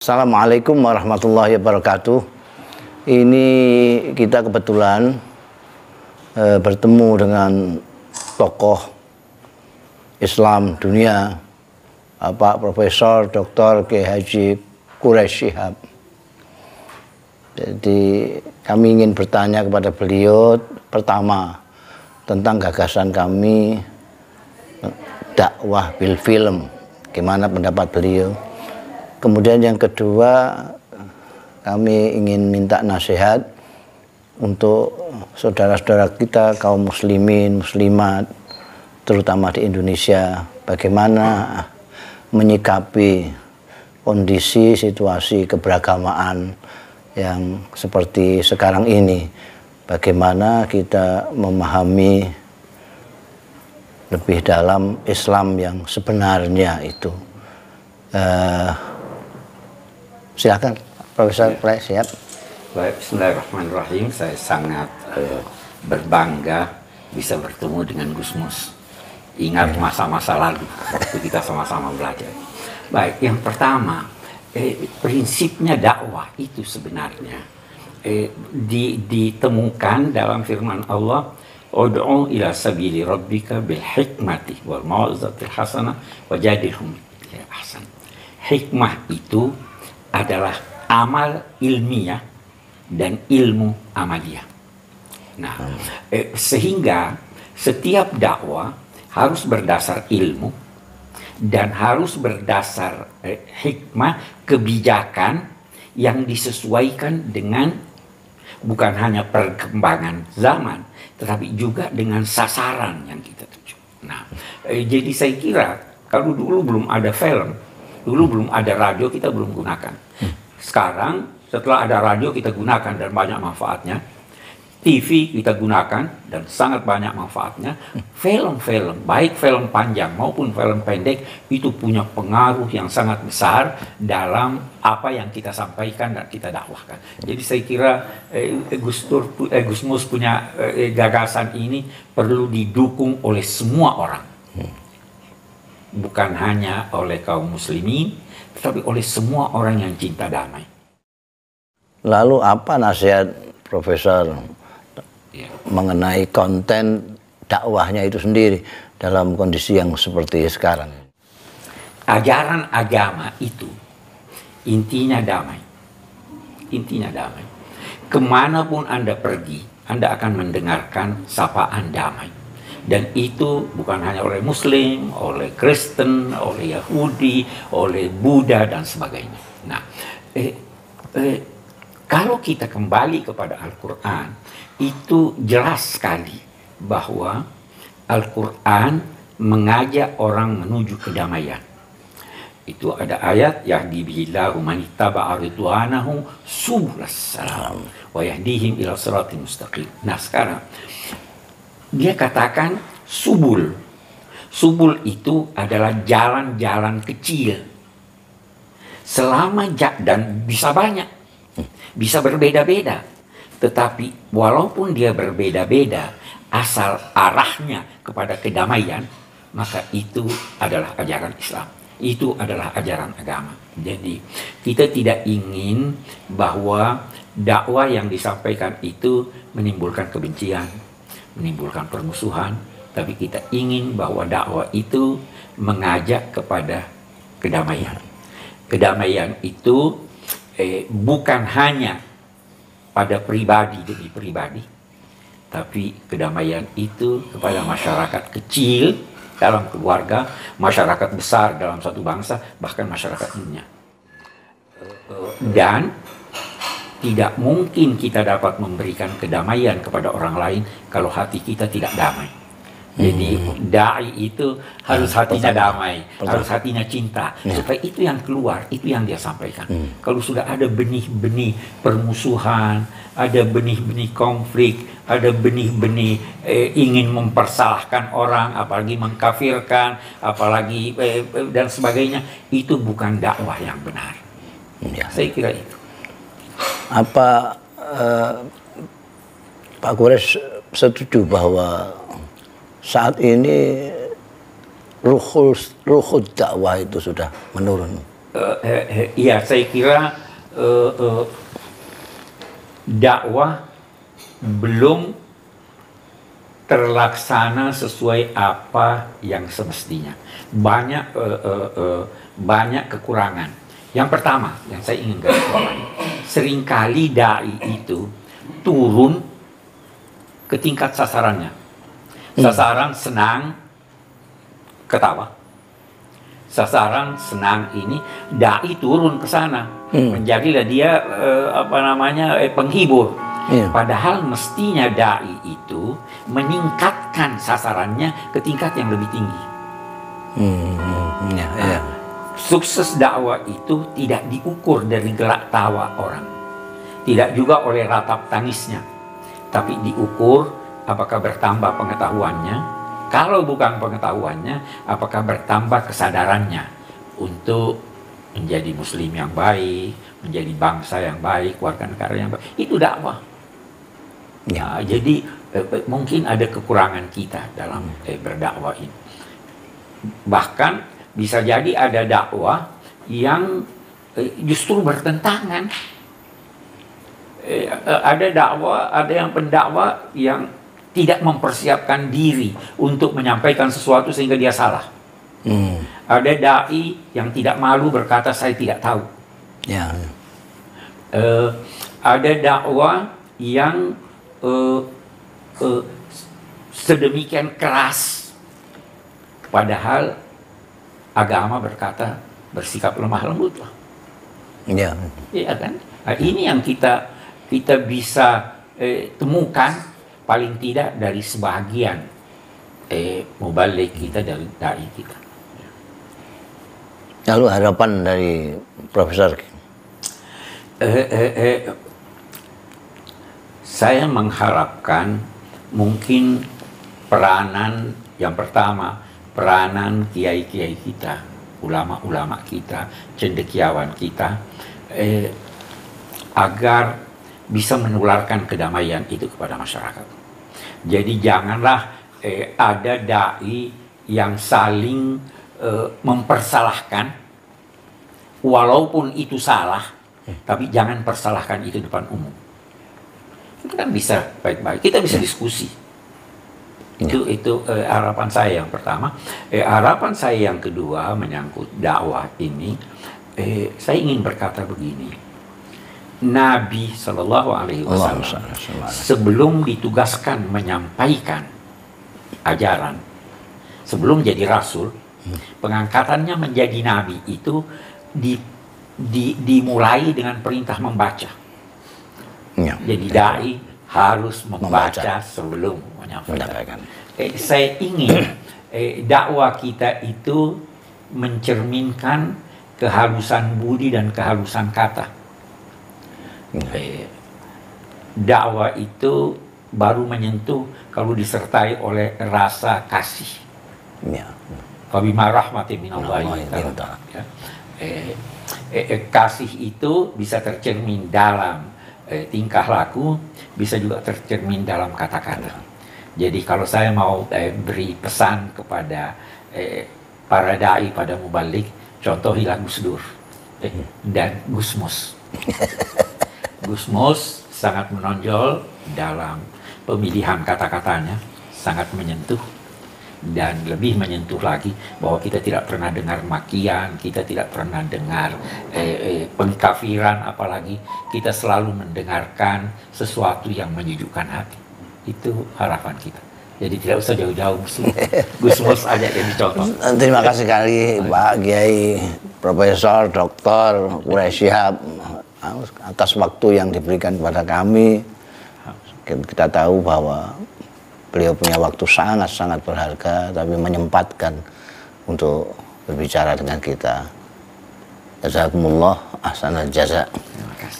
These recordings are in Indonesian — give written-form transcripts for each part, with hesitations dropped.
Assalamualaikum warahmatullahi wabarakatuh. Ini kita kebetulan bertemu dengan tokoh Islam dunia, Pak Profesor Dr. Kiai Haji Quraish Shihab. Jadi kami ingin bertanya kepada beliau pertama tentang gagasan kami dakwah bil film. Gimana pendapat beliau? Kemudian yang kedua, kami ingin minta nasihat untuk saudara-saudara kita kaum muslimin, muslimat, terutama di Indonesia, bagaimana menyikapi kondisi situasi keberagamaan yang seperti sekarang ini. Bagaimana kita memahami lebih dalam Islam yang sebenarnya itu. Silakan Profesor Quraish Shihab. Baik, bismillahirrahmanirrahim. Saya sangat berbangga bisa bertemu dengan Gus Mus. Ingat masa-masa lalu waktu kita sama-sama belajar. Baik, yang pertama, prinsipnya dakwah itu sebenarnya ditemukan dalam firman Allah, ud'u ila sabili rabbika bil hikmati wal mau'izatil hasanah wajadilhum bil ahsan. Hikmah itu adalah amal ilmiah dan ilmu amaliyah. Nah, sehingga setiap dakwah harus berdasar ilmu dan harus berdasar hikmah, kebijakan yang disesuaikan dengan bukan hanya perkembangan zaman, tetapi juga dengan sasaran yang kita tuju. Nah, jadi saya kira kalau dulu belum ada film, dulu belum ada radio, kita belum gunakan. Sekarang setelah ada radio kita gunakan dan banyak manfaatnya. TV kita gunakan dan sangat banyak manfaatnya. Film-film, baik film panjang maupun film pendek, itu punya pengaruh yang sangat besar dalam apa yang kita sampaikan dan kita dakwahkan. Jadi saya kira Gus Mus punya gagasan ini perlu didukung oleh semua orang. Bukan hanya oleh kaum muslimin, tetapi oleh semua orang yang cinta damai. Lalu apa nasihat Profesor mengenai konten dakwahnya itu sendiri dalam kondisi yang seperti sekarang? Ajaran agama itu intinya damai. Intinya damai. Kemanapun Anda pergi, Anda akan mendengarkan sapaan damai. Dan itu bukan hanya oleh Muslim, oleh Kristen, oleh Yahudi, oleh Buddha, dan sebagainya. Nah, kalau kita kembali kepada Al-Quran, itu jelas sekali bahwa Al-Quran mengajak orang menuju kedamaian. Itu ada ayat, yahdi bihillahu man ittaba'a ridwanahu subulas salam wa yahdihim ila siratal mustaqim. Nah, sekarang dia katakan subul. Subul itu adalah jalan-jalan kecil. Selama dan bisa banyak, bisa berbeda-beda. Tetapi walaupun dia berbeda-beda, asal arahnya kepada kedamaian, maka itu adalah ajaran Islam. Itu adalah ajaran agama. Jadi kita tidak ingin bahwa dakwah yang disampaikan itu menimbulkan kebencian, menimbulkan permusuhan, tapi kita ingin bahwa dakwah itu mengajak kepada kedamaian. Kedamaian itu bukan hanya pada pribadi demi pribadi, tapi kedamaian itu kepada masyarakat kecil dalam keluarga, masyarakat besar dalam satu bangsa, bahkan masyarakat dunia. Dan tidak mungkin kita dapat memberikan kedamaian kepada orang lain kalau hati kita tidak damai. Jadi dai itu harus hatinya damai, harus hatinya cinta, supaya itu yang keluar, itu yang dia sampaikan. Kalau sudah ada benih-benih permusuhan, ada benih-benih konflik, ada benih-benih ingin mempersalahkan orang, apalagi mengkafirkan, apalagi dan sebagainya, itu bukan dakwah yang benar. Saya kira itu. Apa Pak Quraish setuju bahwa saat ini ruhul dakwah itu sudah menurun? Ya, saya kira dakwah belum terlaksana sesuai apa yang semestinya. Banyak kekurangan. Yang pertama yang saya ingin garis bawahi, seringkali dai itu turun ke tingkat sasarannya. Sasaran senang ketawa. Sasaran senang ini, dai turun ke sana. Menjadilah dia penghibur. Padahal mestinya dai itu meningkatkan sasarannya ke tingkat yang lebih tinggi. Sukses dakwah itu tidak diukur dari gelak tawa orang, tidak juga oleh ratap tangisnya, tapi diukur apakah bertambah pengetahuannya. Kalau bukan pengetahuannya, apakah bertambah kesadarannya untuk menjadi muslim yang baik, menjadi bangsa yang baik, warga negara yang baik. Itu dakwah. Nah, jadi mungkin ada kekurangan kita dalam berdakwah ini. Bahkan bisa jadi ada dakwah yang justru bertentangan. Ada dakwah, ada yang pendakwa yang tidak mempersiapkan diri untuk menyampaikan sesuatu sehingga dia salah. Ada dai yang tidak malu berkata saya tidak tahu. Ada dakwah yang sedemikian keras, padahal agama berkata bersikap lemah lembutlah. Iya kan? Nah, ini yang kita bisa temukan paling tidak dari sebagian mubalik kita, dari dai kita. Lalu harapan dari Profesor? Saya mengharapkan mungkin peranan yang pertama, peranan kiai-kiai kita, ulama-ulama kita, cendekiawan kita, agar bisa menularkan kedamaian itu kepada masyarakat. Jadi janganlah ada dai yang saling mempersalahkan, walaupun itu salah, tapi jangan persalahkan itu depan umum. Itu kan bisa baik-baik, kita bisa diskusi. Itu harapan saya yang pertama. Harapan saya yang kedua menyangkut dakwah ini, saya ingin berkata begini. Nabi Shallallahu Alaihi Wasallam sebelum ditugaskan menyampaikan ajaran, sebelum jadi rasul, pengangkatannya menjadi nabi itu dimulai dengan perintah membaca. Jadi dai harus membaca sebelum menyampaikan. Saya ingin dakwah kita itu mencerminkan kehalusan budi dan kehalusan kata. Dakwah itu baru menyentuh kalau disertai oleh rasa kasih. Fabima rahmatin minallahi. Kasih itu bisa tercermin dalam tingkah laku, bisa juga tercermin dalam kata-kata. Jadi kalau saya mau beri pesan kepada para dai, pada mubalik, contohilah Gus Dur dan Gus Mus. Gus Mus sangat menonjol dalam pemilihan kata-katanya, sangat menyentuh, dan lebih menyentuh lagi bahwa kita tidak pernah dengar makian, kita tidak pernah dengar pengkafiran, apalagi kita selalu mendengarkan sesuatu yang menyejukkan hati. Itu harapan kita. Jadi tidak usah jauh-jauh, Gus Mus aja yang dicontoh. Terima kasih sekali Pak Kiai Profesor Dr. Quraish Shihab atas waktu yang diberikan kepada kami. Kita tahu bahwa beliau punya waktu sangat-sangat berharga, tapi menyempatkan untuk berbicara dengan kita. Jazakumullah ahsanal jaza.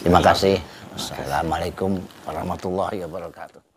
Terima kasih. Assalamualaikum warahmatullahi wabarakatuh.